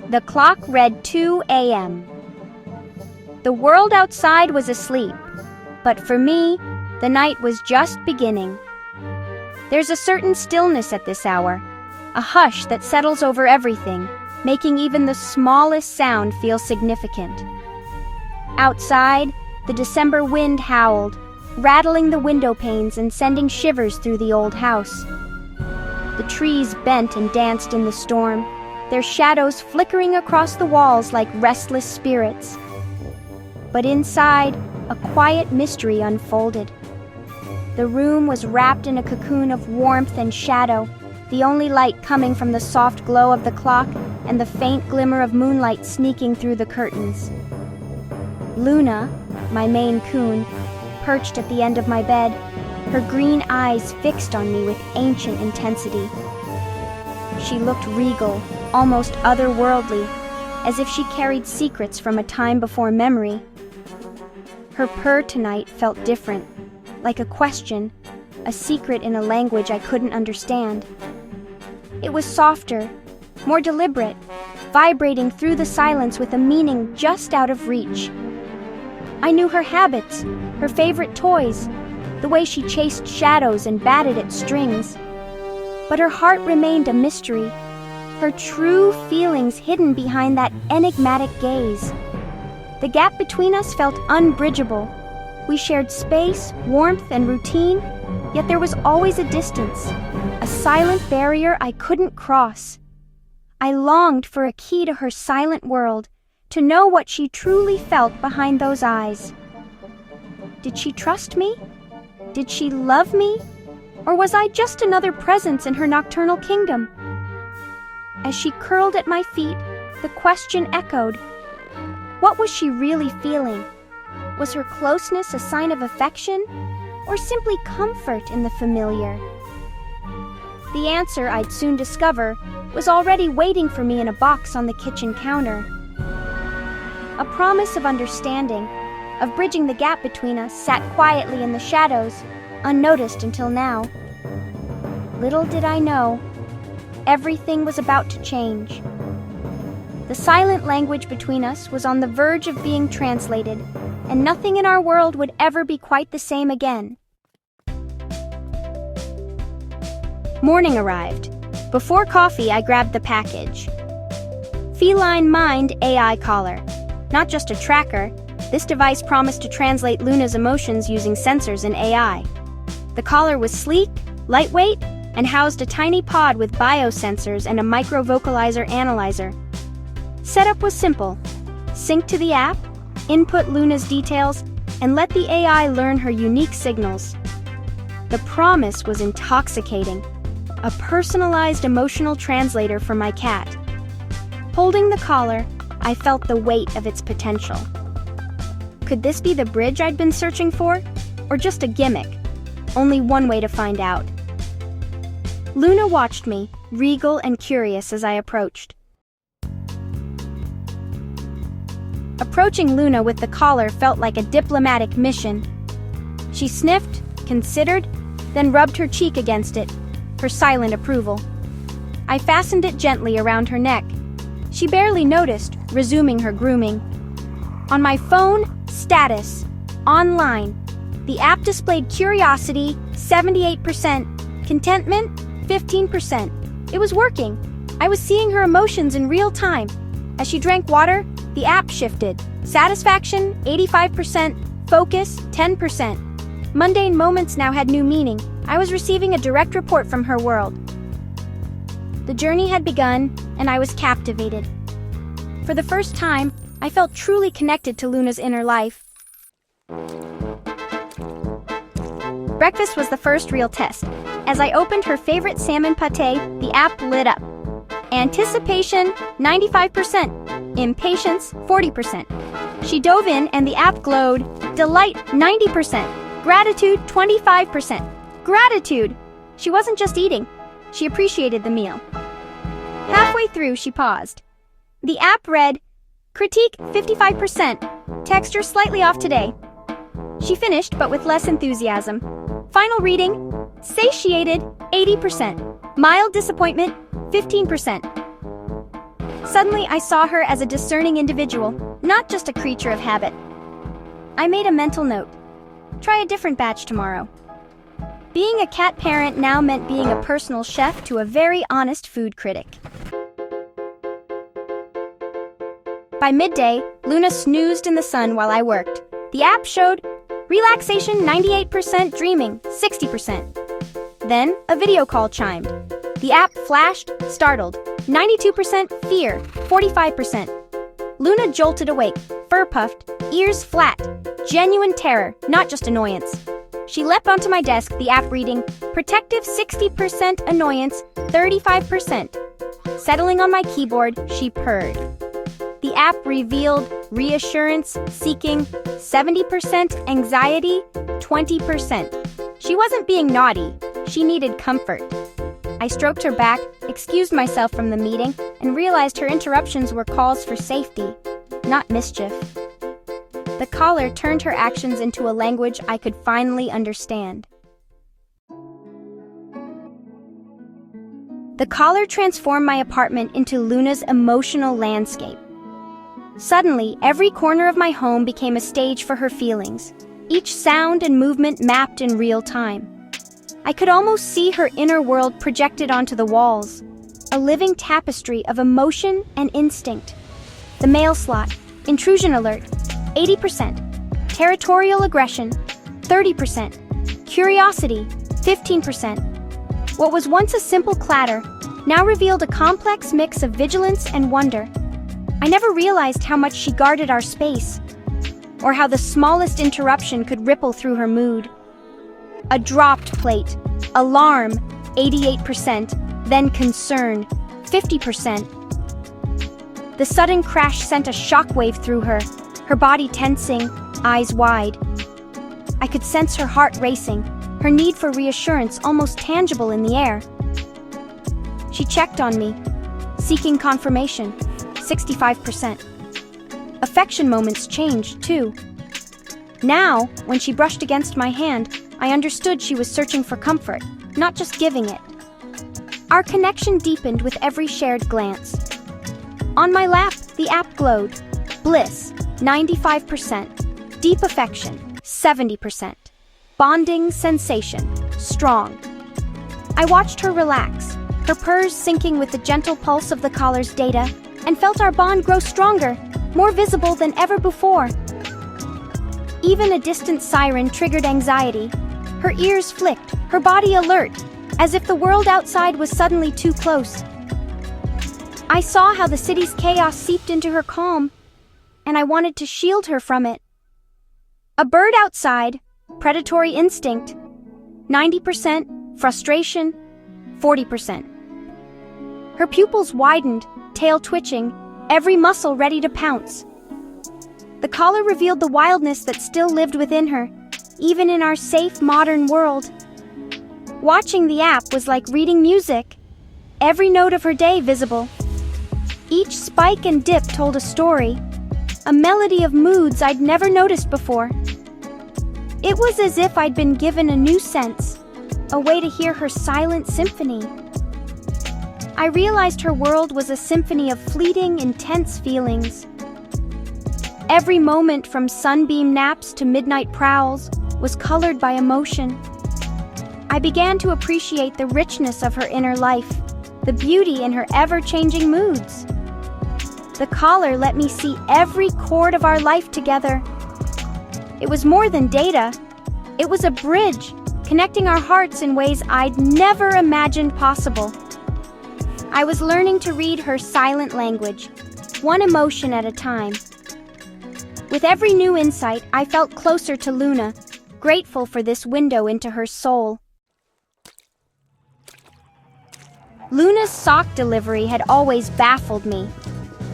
The clock read 2 a.m. The world outside was asleep, but for me, the night was just beginning. There's a certain stillness at this hour, a hush that settles over everything, making even the smallest sound feel significant. Outside, the December wind howled, rattling the window panes and sending shivers through the old house. The trees bent and danced in the storm, their shadows flickering across the walls like restless spirits. But inside, a quiet mystery unfolded. The room was wrapped in a cocoon of warmth and shadow, the only light coming from the soft glow of the clock and the faint glimmer of moonlight sneaking through the curtains. Luna, my Maine Coon, perched at the end of my bed, her green eyes fixed on me with ancient intensity. She looked regal, almost otherworldly, as if she carried secrets from a time before memory. Her purr tonight felt different, like a question, a secret in a language I couldn't understand. It was softer, more deliberate, vibrating through the silence with a meaning just out of reach. I knew her habits, her favorite toys, the way she chased shadows and batted at strings. But her heart remained a mystery, her true feelings hidden behind that enigmatic gaze. The gap between us felt unbridgeable. We shared space, warmth, and routine, yet there was always a distance, a silent barrier I couldn't cross. I longed for a key to her silent world, to know what she truly felt behind those eyes. Did she trust me? Did she love me? Or was I just another presence in her nocturnal kingdom? As she curled at my feet, the question echoed. What was she really feeling? Was her closeness a sign of affection, or simply comfort in the familiar? The answer, I'd soon discover, was already waiting for me in a box on the kitchen counter. A promise of understanding, of bridging the gap between us, sat quietly in the shadows, unnoticed until now. Little did I know, everything was about to change. The silent language between us was on the verge of being translated, and nothing in our world would ever be quite the same again. Morning arrived. Before coffee, I grabbed the package. Feline Mind AI Collar. Not just a tracker, this device promised to translate Luna's emotions using sensors and AI. The collar was sleek, lightweight, and housed a tiny pod with biosensors and a micro-vocalizer analyzer. Setup was simple. Sync to the app, input Luna's details, and let the AI learn her unique signals. The promise was intoxicating. A personalized emotional translator for my cat. Holding the collar, I felt the weight of its potential. Could this be the bridge I'd been searching for? Or just a gimmick? Only one way to find out. Luna watched me, regal and curious as I approached. Approaching Luna with the collar felt like a diplomatic mission. She sniffed, considered, then rubbed her cheek against it, her silent approval. I fastened it gently around her neck. She barely noticed, resuming her grooming. On my phone, status, online. The app displayed curiosity, 78%, contentment, 15%. It was working. I was seeing her emotions in real time. As she drank water, the app shifted. Satisfaction, 85%, focus, 10%. Mundane moments now had new meaning. I was receiving a direct report from her world. The journey had begun, and I was captivated. For the first time, I felt truly connected to Luna's inner life. Breakfast was the first real test. As I opened her favorite salmon pâté, the app lit up. Anticipation, 95%. Impatience, 40%. She dove in and the app glowed. Delight, 90%. Gratitude, 25%. Gratitude! She wasn't just eating. She appreciated the meal. Halfway through, she paused. The app read, critique, 55%. Texture slightly off today. She finished, but with less enthusiasm. Final reading, satiated, 80%. Mild disappointment, 15%. Suddenly, I saw her as a discerning individual, not just a creature of habit. I made a mental note. Try a different batch tomorrow. Being a cat parent now meant being a personal chef to a very honest food critic. By midday, Luna snoozed in the sun while I worked. The app showed relaxation 98%, dreaming 60%. Then a video call chimed. The app flashed, startled, 92% fear, 45%. Luna jolted awake, fur puffed, ears flat, genuine terror, not just annoyance. She leapt onto my desk, the app reading, protective 60%, annoyance 35%. Settling on my keyboard, she purred. The app revealed reassurance seeking 70%, anxiety 20%. She wasn't being naughty, she needed comfort. I stroked her back, excused myself from the meeting, and realized her interruptions were calls for safety, not mischief. The caller turned her actions into a language I could finally understand. The caller transformed my apartment into Luna's emotional landscape. Suddenly, every corner of my home became a stage for her feelings, each sound and movement mapped in real time. I could almost see her inner world projected onto the walls, a living tapestry of emotion and instinct. The mail slot, intrusion alert, 80%, territorial aggression, 30%, curiosity, 15%. What was once a simple clatter now revealed a complex mix of vigilance and wonder. I never realized how much she guarded our space, or how the smallest interruption could ripple through her mood. A dropped plate, alarm, 88%, then concern, 50%. The sudden crash sent a shockwave through her, her body tensing, eyes wide. I could sense her heart racing, her need for reassurance almost tangible in the air. She checked on me, seeking confirmation, 65%. Affection moments changed, too. Now, when she brushed against my hand, I understood she was searching for comfort, not just giving it. Our connection deepened with every shared glance. On my lap, the app glowed. Bliss, 95%. Deep affection, 70%. Bonding sensation, strong. I watched her relax, her purrs syncing with the gentle pulse of the caller's data, and felt our bond grow stronger, more visible than ever before. Even a distant siren triggered anxiety. Her ears flicked, her body alert, as if the world outside was suddenly too close. I saw how the city's chaos seeped into her calm, and I wanted to shield her from it. A bird outside, predatory instinct, 90%, frustration, 40%. Her pupils widened, tail twitching, every muscle ready to pounce. The caller revealed the wildness that still lived within her, even in our safe modern world. Watching the app was like reading music, every note of her day visible. Each spike and dip told a story, a melody of moods I'd never noticed before. It was as if I'd been given a new sense, a way to hear her silent symphony. I realized her world was a symphony of fleeting, intense feelings. Every moment from sunbeam naps to midnight prowls was colored by emotion. I began to appreciate the richness of her inner life, the beauty in her ever-changing moods. The caller let me see every chord of our life together. It was more than data. It was a bridge, connecting our hearts in ways I'd never imagined possible. I was learning to read her silent language, one emotion at a time. With every new insight, I felt closer to Luna, grateful for this window into her soul. Luna's sock delivery had always baffled me.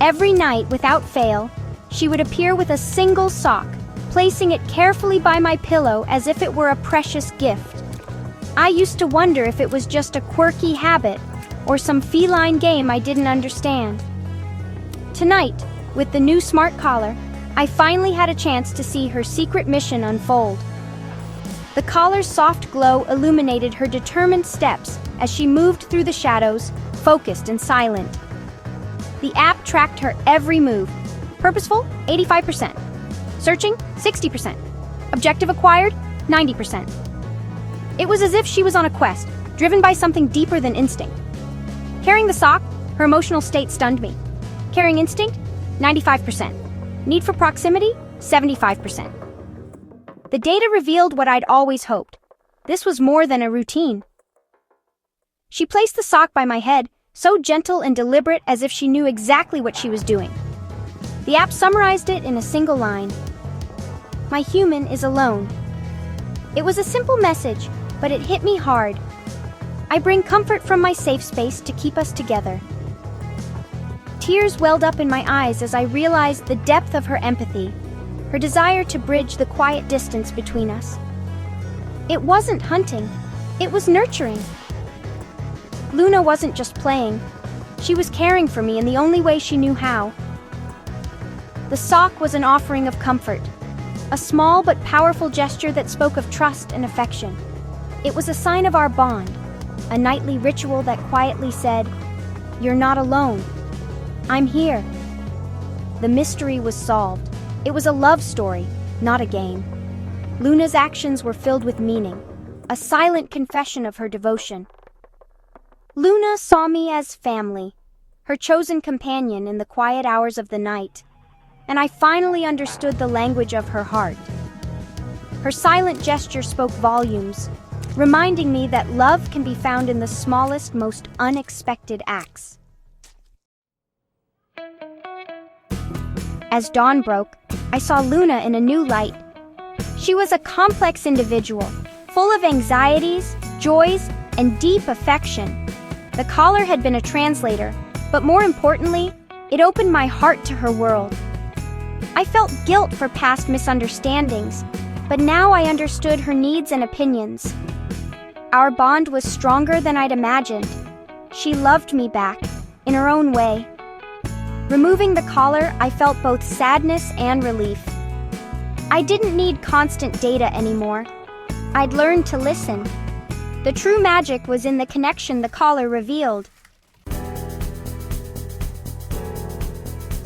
Every night, without fail, she would appear with a single sock, placing it carefully by my pillow as if it were a precious gift. I used to wonder if it was just a quirky habit or some feline game I didn't understand. Tonight, with the new smart collar, I finally had a chance to see her secret mission unfold. The collar's soft glow illuminated her determined steps as she moved through the shadows, focused and silent. The app tracked her every move. Purposeful, 85%. Searching, 60%. Objective acquired, 90%. It was as if she was on a quest, driven by something deeper than instinct. Carrying the sock, her emotional state stunned me. Carrying instinct, 95%. Need for proximity, 75%. The data revealed what I'd always hoped. This was more than a routine. She placed the sock by my head, so gentle and deliberate as if she knew exactly what she was doing. The app summarized it in a single line. My human is alone. It was a simple message, but it hit me hard. I bring comfort from my safe space to keep us together. Tears welled up in my eyes as I realized the depth of her empathy, her desire to bridge the quiet distance between us. It wasn't hunting, it was nurturing. Luna wasn't just playing, she was caring for me in the only way she knew how. The sock was an offering of comfort, a small but powerful gesture that spoke of trust and affection. It was a sign of our bond, a nightly ritual that quietly said, "You're not alone. I'm here." The mystery was solved. It was a love story, not a game. Luna's actions were filled with meaning, a silent confession of her devotion. Luna saw me as family, her chosen companion in the quiet hours of the night, and I finally understood the language of her heart. Her silent gesture spoke volumes, reminding me that love can be found in the smallest, most unexpected acts. As dawn broke, I saw Luna in a new light. She was a complex individual, full of anxieties, joys, and deep affection. The collar had been a translator, but more importantly, it opened my heart to her world. I felt guilt for past misunderstandings, but now I understood her needs and opinions. Our bond was stronger than I'd imagined. She loved me back, in her own way. Removing the collar, I felt both sadness and relief. I didn't need constant data anymore. I'd learned to listen. The true magic was in the connection the collar revealed.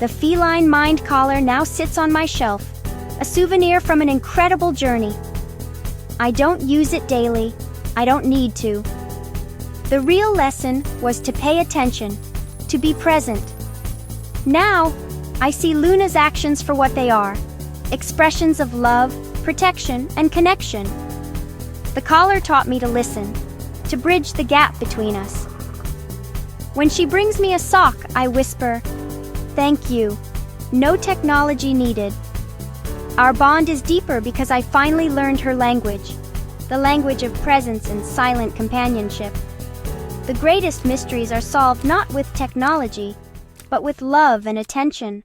The feline mind collar now sits on my shelf, a souvenir from an incredible journey. I don't use it daily. I don't need to. The real lesson was to pay attention, to be present. Now, I see Luna's actions for what they are, expressions of love, protection, and connection. The collar taught me to listen, to bridge the gap between us. When she brings me a sock, I whisper, "Thank you. No technology needed." Our bond is deeper because I finally learned her language, the language of presence and silent companionship. The greatest mysteries are solved not with technology, but with love and attention.